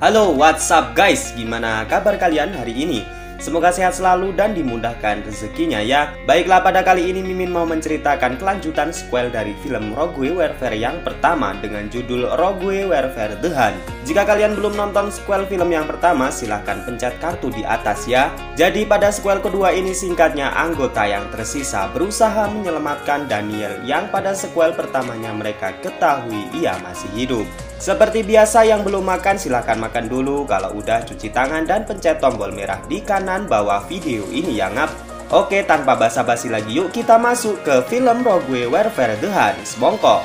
Halo, what's up guys? Gimana kabar kalian hari ini? Semoga sehat selalu dan dimudahkan rezekinya ya. Baiklah, pada kali ini Mimin mau menceritakan kelanjutan sequel dari film Rogue Warfare yang pertama dengan judul Rogue Warfare The Hunt. Jika kalian belum nonton sequel film yang pertama, silahkan pencet kartu di atas ya. Jadi pada sequel kedua ini singkatnya, anggota yang tersisa berusaha menyelamatkan Daniel yang pada sequel pertamanya mereka ketahui ia masih hidup. Seperti biasa, yang belum makan silahkan makan dulu. Kalau udah, cuci tangan dan pencet tombol merah di kanan bawah video ini ya ngap. Oke, tanpa basa-basi lagi, yuk kita masuk ke film Rogue Warfare The Hunt. Sebongkok.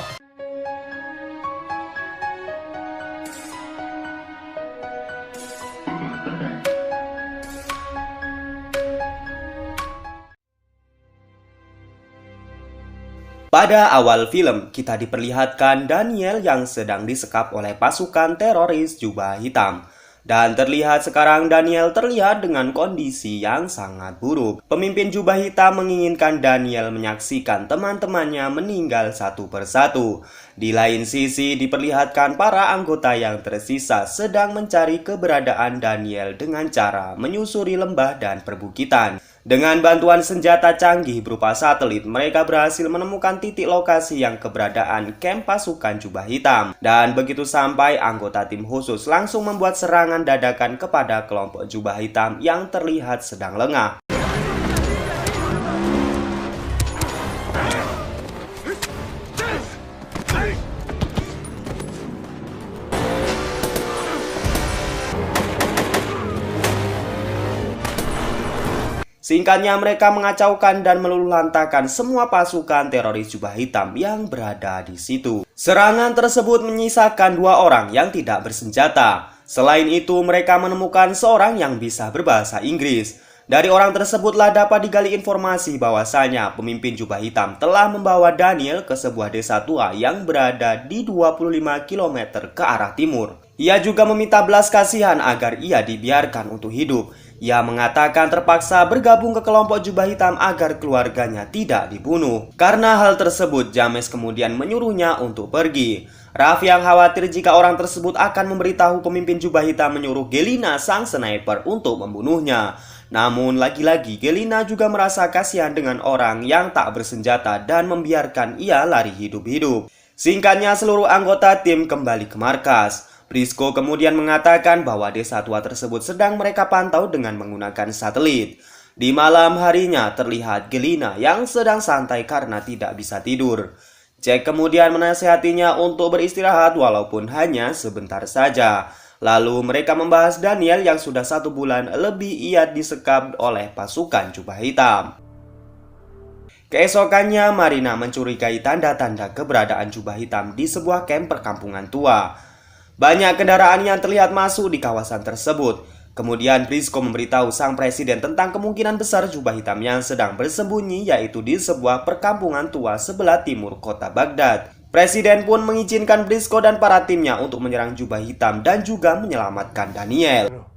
Pada awal film, kita diperlihatkan Daniel yang sedang disekap oleh pasukan teroris jubah hitam. Dan terlihat sekarang Daniel terlihat dengan kondisi yang sangat buruk. Pemimpin jubah hitam menginginkan Daniel menyaksikan teman-temannya meninggal satu persatu. Di lain sisi diperlihatkan para anggota yang tersisa sedang mencari keberadaan Daniel dengan cara menyusuri lembah dan perbukitan. Dengan bantuan senjata canggih berupa satelit, mereka berhasil menemukan titik lokasi yang keberadaan kamp pasukan jubah hitam. Dan begitu sampai, anggota tim khusus langsung membuat serangan dadakan kepada kelompok jubah hitam yang terlihat sedang lengah. Singkatnya, mereka mengacaukan dan meluluhlantakan semua pasukan teroris jubah hitam yang berada di situ. Serangan tersebut menyisakan 2 orang yang tidak bersenjata. Selain itu, mereka menemukan seorang yang bisa berbahasa Inggris. Dari orang tersebutlah dapat digali informasi bahwasanya pemimpin jubah hitam telah membawa Daniel ke sebuah desa tua yang berada di 25 km ke arah timur. Ia juga meminta belas kasihan agar ia dibiarkan untuk hidup. Ia mengatakan terpaksa bergabung ke kelompok jubah hitam agar keluarganya tidak dibunuh. Karena hal tersebut, James kemudian menyuruhnya untuk pergi. Raf yang khawatir jika orang tersebut akan memberitahu pemimpin jubah hitam menyuruh Gelina sang sniper untuk membunuhnya. Namun lagi-lagi Gelina juga merasa kasihan dengan orang yang tak bersenjata dan membiarkan ia lari hidup-hidup. Singkatnya, seluruh anggota tim kembali ke markas. Briscoe kemudian mengatakan bahwa desa tua tersebut sedang mereka pantau dengan menggunakan satelit. Di malam harinya terlihat Gelina yang sedang santai karena tidak bisa tidur. Jack kemudian menasihatinya untuk beristirahat walaupun hanya sebentar saja. Lalu mereka membahas Daniel yang sudah 1 bulan lebih ia disekap oleh pasukan jubah hitam. Keesokannya, Marina mencurigai tanda-tanda keberadaan jubah hitam di sebuah kamp perkampungan tua. Banyak kendaraan yang terlihat masuk di kawasan tersebut. Kemudian Briscoe memberitahu sang presiden tentang kemungkinan besar jubah hitam yang sedang bersembunyi, yaitu di sebuah perkampungan tua sebelah timur kota Baghdad. Presiden pun mengizinkan Briscoe dan para timnya untuk menyerang jubah hitam dan juga menyelamatkan Daniel.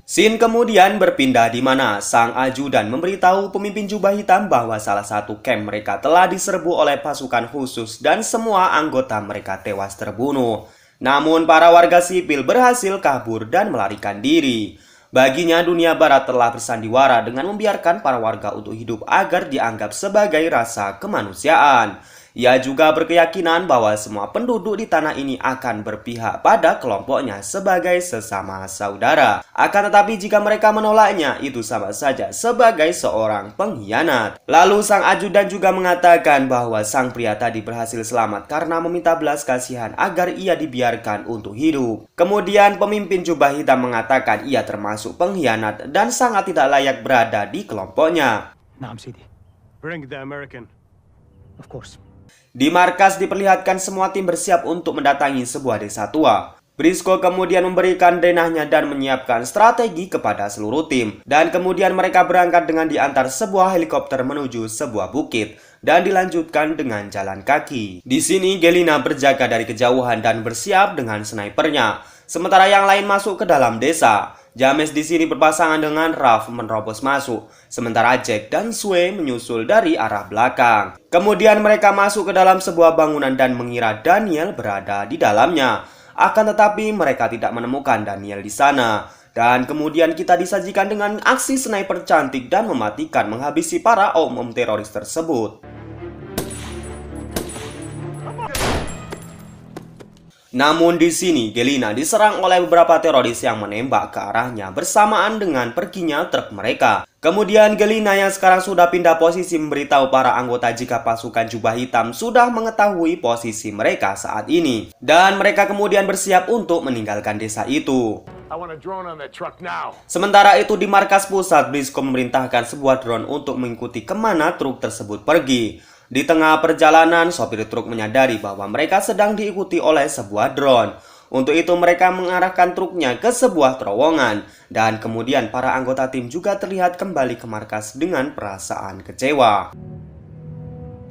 Scene kemudian berpindah di mana sang ajudan memberitahu pemimpin jubah hitam bahwa salah satu camp mereka telah diserbu oleh pasukan khusus dan semua anggota mereka tewas terbunuh. Namun para warga sipil berhasil kabur dan melarikan diri. Baginya, dunia barat telah bersandiwara dengan membiarkan para warga untuk hidup agar dianggap sebagai rasa kemanusiaan. Ia juga berkeyakinan bahwa semua penduduk di tanah ini akan berpihak pada kelompoknya sebagai sesama saudara. Akan tetapi jika mereka menolaknya, itu sama saja sebagai seorang pengkhianat. Lalu sang ajudan juga mengatakan bahwa sang pria tadi berhasil selamat karena meminta belas kasihan agar ia dibiarkan untuk hidup. Kemudian pemimpin jubah hitam mengatakan ia termasuk pengkhianat dan sangat tidak layak berada di kelompoknya. Bring the American. Of course. Di markas diperlihatkan semua tim bersiap untuk mendatangi sebuah desa tua. Briscoe kemudian memberikan denahnya dan menyiapkan strategi kepada seluruh tim. Dan kemudian mereka berangkat dengan diantar sebuah helikopter menuju sebuah bukit dan dilanjutkan dengan jalan kaki. Di sini Gelina berjaga dari kejauhan dan bersiap dengan snipernya. Sementara yang lain masuk ke dalam desa. James di sini berpasangan dengan Ralph menerobos masuk, sementara Jack dan Sue menyusul dari arah belakang. Kemudian mereka masuk ke dalam sebuah bangunan dan mengira Daniel berada di dalamnya. Akan tetapi mereka tidak menemukan Daniel di sana. Dan kemudian kita disajikan dengan aksi sniper cantik dan mematikan menghabisi para om-om teroris tersebut. Namun di sini Galina diserang oleh beberapa teroris yang menembak ke arahnya bersamaan dengan perginya truk mereka. Kemudian Galina yang sekarang sudah pindah posisi memberitahu para anggota jika pasukan jubah hitam sudah mengetahui posisi mereka saat ini. Dan mereka kemudian bersiap untuk meninggalkan desa itu. Sementara itu di markas pusat, Briscoe memerintahkan sebuah drone untuk mengikuti kemana truk tersebut pergi. Di tengah perjalanan, sopir truk menyadari bahwa mereka sedang diikuti oleh sebuah drone. Untuk itu mereka mengarahkan truknya ke sebuah terowongan. Dan kemudian para anggota tim juga terlihat kembali ke markas dengan perasaan kecewa.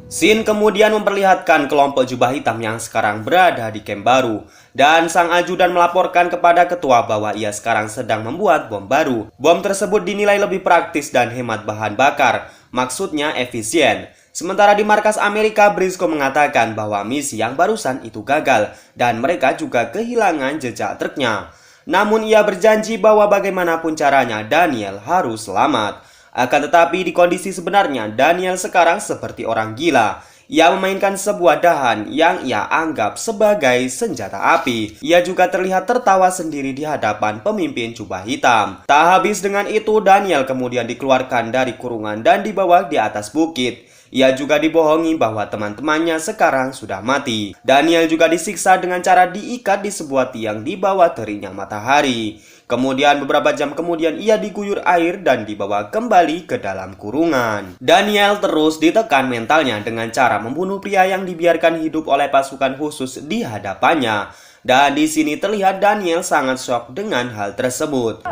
Scene kemudian memperlihatkan kelompok jubah hitam yang sekarang berada di camp baru. Dan sang ajudan melaporkan kepada ketua bahwa ia sekarang sedang membuat bom baru. Bom tersebut dinilai lebih praktis dan hemat bahan bakar. Maksudnya efisien. Sementara di markas Amerika, Briscoe mengatakan bahwa misi yang barusan itu gagal dan mereka juga kehilangan jejak truknya. Namun ia berjanji bahwa bagaimanapun caranya Daniel harus selamat. Akan tetapi di kondisi sebenarnya Daniel sekarang seperti orang gila. Ia memainkan sebuah dahan yang ia anggap sebagai senjata api. Ia juga terlihat tertawa sendiri di hadapan pemimpin jubah hitam. Tak habis dengan itu, Daniel kemudian dikeluarkan dari kurungan dan dibawa di atas bukit. Ia juga dibohongi bahwa teman-temannya sekarang sudah mati. Daniel juga disiksa dengan cara diikat di sebuah tiang di bawah teriknya matahari. Kemudian beberapa jam kemudian ia diguyur air dan dibawa kembali ke dalam kurungan. Daniel terus ditekan mentalnya dengan cara membunuh pria yang dibiarkan hidup oleh pasukan khusus di hadapannya. Dan di sini terlihat Daniel sangat shock dengan hal tersebut.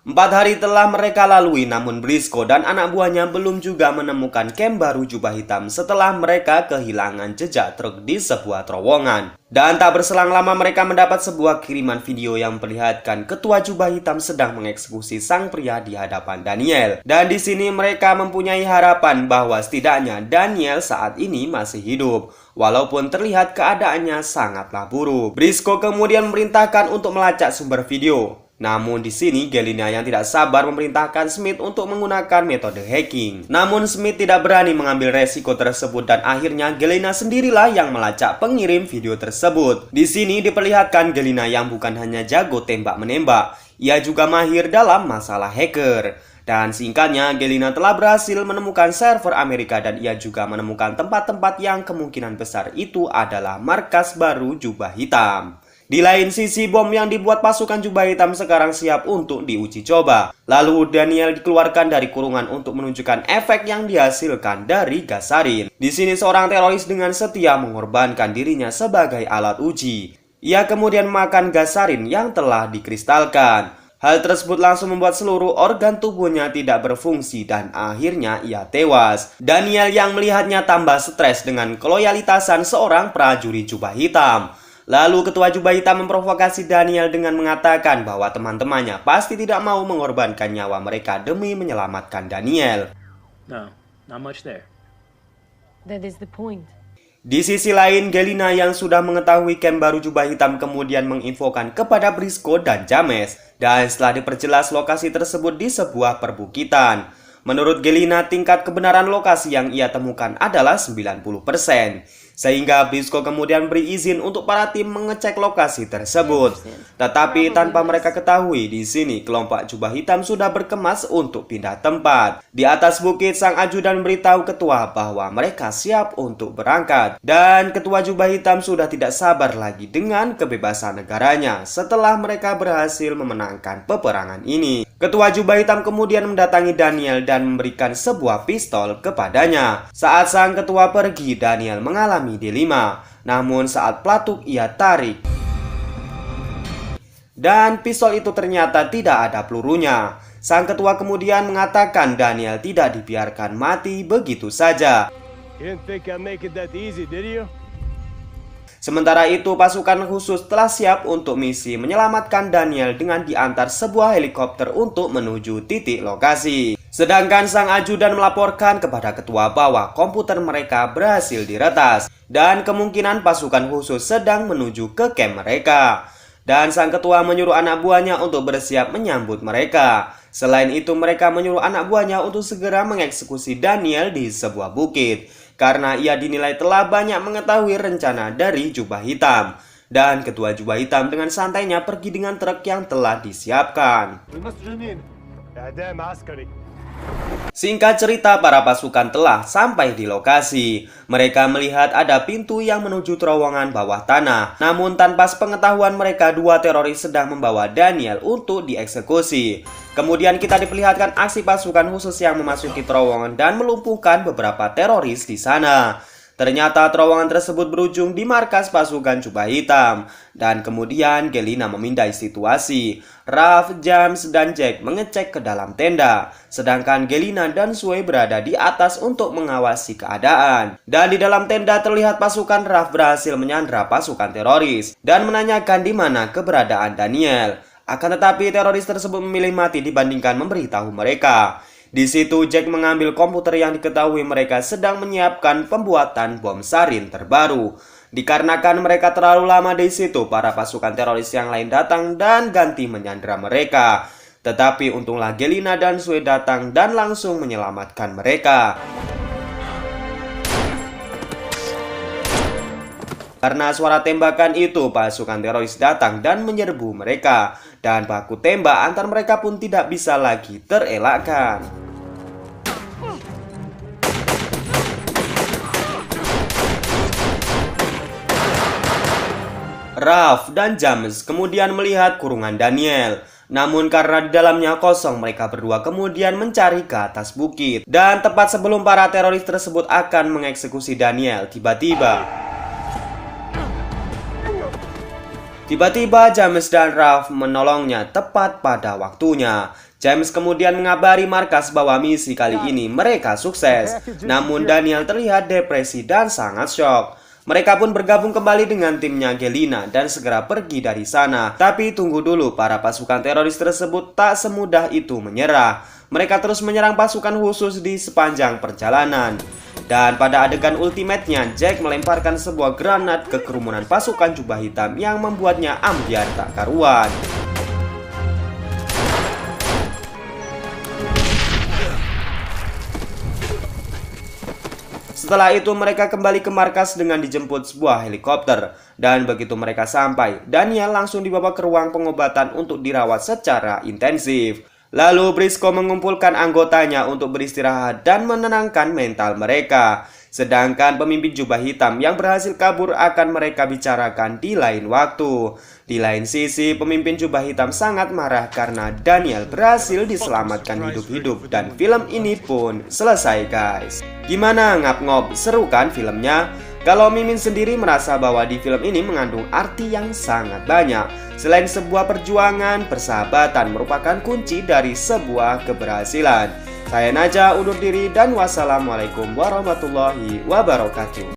4 hari telah mereka lalui, namun Briscoe dan anak buahnya belum juga menemukan camp baru jubah hitam setelah mereka kehilangan jejak truk di sebuah terowongan. Dan tak berselang lama mereka mendapat sebuah kiriman video yang memperlihatkan ketua jubah hitam sedang mengeksekusi sang pria di hadapan Daniel. Dan di sini mereka mempunyai harapan bahwa setidaknya Daniel saat ini masih hidup, walaupun terlihat keadaannya sangatlah buruk. Briscoe kemudian memerintahkan untuk melacak sumber video. Namun di sini Galina yang tidak sabar memerintahkan Smith untuk menggunakan metode hacking. Namun Smith tidak berani mengambil resiko tersebut dan akhirnya Galina sendirilah yang melacak pengirim video tersebut. Di sini diperlihatkan Galina yang bukan hanya jago tembak-menembak, ia juga mahir dalam masalah hacker. Dan singkatnya, Galina telah berhasil menemukan server Amerika dan ia juga menemukan tempat-tempat yang kemungkinan besar itu adalah markas baru jubah hitam. Di lain sisi, bom yang dibuat pasukan jubah hitam sekarang siap untuk diuji coba. Lalu Daniel dikeluarkan dari kurungan untuk menunjukkan efek yang dihasilkan dari gas sarin. Di sini seorang teroris dengan setia mengorbankan dirinya sebagai alat uji. Ia kemudian memakan gas sarin yang telah dikristalkan. Hal tersebut langsung membuat seluruh organ tubuhnya tidak berfungsi dan akhirnya ia tewas. Daniel yang melihatnya tambah stres dengan keloyalitasan seorang prajurit jubah hitam. Lalu ketua jubah hitam memprovokasi Daniel dengan mengatakan bahwa teman-temannya pasti tidak mau mengorbankan nyawa mereka demi menyelamatkan Daniel. No, not much there. That is the point. Di sisi lain, Galina yang sudah mengetahui camp baru jubah hitam kemudian menginfokan kepada Briscoe dan James. Dan setelah diperjelas lokasi tersebut di sebuah perbukitan. Menurut Galina, tingkat kebenaran lokasi yang ia temukan adalah 90%. Sehingga Briscoe kemudian beri izin untuk para tim mengecek lokasi tersebut. Tetapi tanpa mereka ketahui, di sini kelompok jubah hitam sudah berkemas untuk pindah tempat. Di atas bukit, sang ajudan beritahu ketua bahwa mereka siap untuk berangkat. Dan ketua jubah hitam sudah tidak sabar lagi dengan kebebasan negaranya setelah mereka berhasil memenangkan peperangan ini. Ketua jubah hitam kemudian mendatangi Daniel dan memberikan sebuah pistol kepadanya. Saat sang ketua pergi, Daniel mengalami dilema. Namun saat pelatuk ia tarik. Dan pistol itu ternyata tidak ada pelurunya. Sang ketua kemudian mengatakan Daniel tidak dibiarkan mati begitu saja. You didn't think I'd make it that easy, did you? Sementara itu, pasukan khusus telah siap untuk misi menyelamatkan Daniel dengan diantar sebuah helikopter untuk menuju titik lokasi. Sedangkan sang ajudan melaporkan kepada ketua bahwa komputer mereka berhasil diretas dan kemungkinan pasukan khusus sedang menuju ke camp mereka. Dan sang ketua menyuruh anak buahnya untuk bersiap menyambut mereka. Selain itu, mereka menyuruh anak buahnya untuk segera mengeksekusi Daniel di sebuah bukit, karena ia dinilai telah banyak mengetahui rencana dari Jubah Hitam. Dan ketua Jubah Hitam dengan santainya pergi dengan truk yang telah disiapkan. Singkat cerita, para pasukan telah sampai di lokasi. Mereka melihat ada pintu yang menuju terowongan bawah tanah. Namun tanpa sepengetahuan mereka, dua teroris sedang membawa Daniel untuk dieksekusi. Kemudian kita diperlihatkan aksi pasukan khusus yang memasuki terowongan dan melumpuhkan beberapa teroris di sana. Ternyata terowongan tersebut berujung di markas pasukan Jubah Hitam. Dan kemudian Gelina memindai situasi. Ralph, James, dan Jack mengecek ke dalam tenda. Sedangkan Gelina dan Sue berada di atas untuk mengawasi keadaan. Dan di dalam tenda terlihat pasukan Ralph berhasil menyandra pasukan teroris dan menanyakan di mana keberadaan Daniel. Akan tetapi teroris tersebut memilih mati dibandingkan memberitahu mereka. Di situ Jack mengambil komputer yang diketahui mereka sedang menyiapkan pembuatan bom sarin terbaru. Dikarenakan mereka terlalu lama di situ, para pasukan teroris yang lain datang dan ganti menyandra mereka. Tetapi untunglah Gelina dan Sue datang dan langsung menyelamatkan mereka. Karena suara tembakan itu, pasukan teroris datang dan menyerbu mereka. Dan baku tembak antar mereka pun tidak bisa lagi terelakkan. Ralph dan James kemudian melihat kurungan Daniel. Namun karena di dalamnya kosong, mereka berdua kemudian mencari ke atas bukit. Dan tepat sebelum para teroris tersebut akan mengeksekusi Daniel, tiba-tiba James dan Ralph menolongnya tepat pada waktunya. James kemudian mengabari markas bahwa misi kali ini mereka sukses. Namun Daniel terlihat depresi dan sangat syok. Mereka pun bergabung kembali dengan timnya Gelina dan segera pergi dari sana. Tapi tunggu dulu, para pasukan teroris tersebut tak semudah itu menyerah. Mereka terus menyerang pasukan khusus di sepanjang perjalanan. Dan pada adegan ultimate-nya, Jack melemparkan sebuah granat ke kerumunan pasukan Jubah Hitam yang membuatnya ambiar tak karuan. Setelah itu mereka kembali ke markas dengan dijemput sebuah helikopter. Dan begitu mereka sampai, Daniel langsung dibawa ke ruang pengobatan untuk dirawat secara intensif. Lalu Briscoe mengumpulkan anggotanya untuk beristirahat dan menenangkan mental mereka. Sedangkan pemimpin Jubah Hitam yang berhasil kabur akan mereka bicarakan di lain waktu. Di lain sisi, pemimpin Jubah Hitam sangat marah karena Daniel berhasil diselamatkan hidup-hidup. Dan film ini pun selesai, guys. Gimana ngap-ngop? Seru kan filmnya? Kalau Mimin sendiri merasa bahwa di film ini mengandung arti yang sangat banyak. Selain sebuah perjuangan, persahabatan merupakan kunci dari sebuah keberhasilan. Saya Naja undur diri dan wassalamualaikum warahmatullahi wabarakatuh.